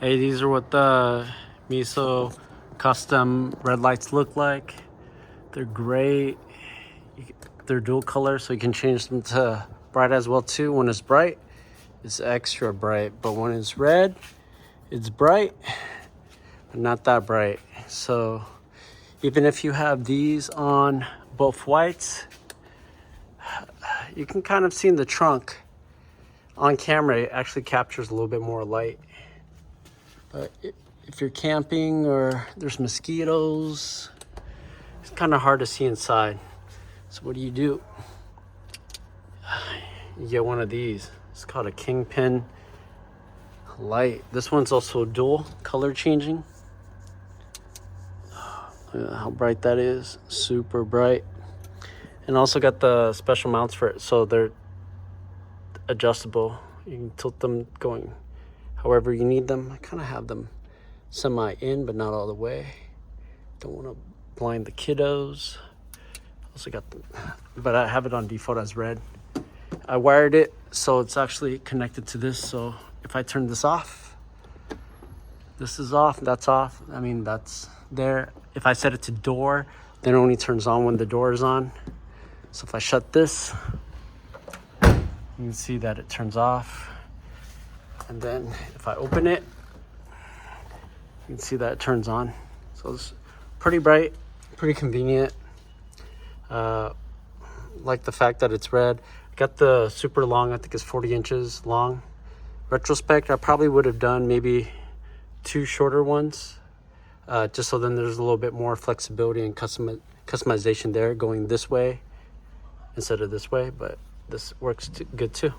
Hey, these are what the Miso custom red lights look like. They're great. They're dual color, so you can change them to bright as well too. When it's bright, it's extra bright, but when it's red, it's bright, but not that bright. So even if you have these on both whites, you can kind of see in the trunk. On camera, it actually captures a little bit more light. But if you're camping or there's mosquitoes, it's kind of hard to see inside. So what do? You get one of these. It's called a Kingpin light. This one's also dual color changing. Look at how bright that is. Super bright. And also got the special mounts for it, so they're adjustable. You can tilt them going however you need them. I kind of have them semi in, but not all the way. Don't want to blind the kiddos. Also got them, but I have it on default as red. I wired it so it's actually connected to this. So if I turn this off, this is off, that's off. I mean, that's there. If I set it to door, then it only turns on when the door is on. So if I shut this, you can see that it turns off. And then if I open it, you can see that it turns on. So it's pretty bright, pretty convenient. Like the fact that it's red. I got the super long, I think it's 40 inches long. Retrospect, I probably would have done maybe 2 shorter ones, just so then there's a little bit more flexibility and customization there, going this way instead of this way, but this works good too.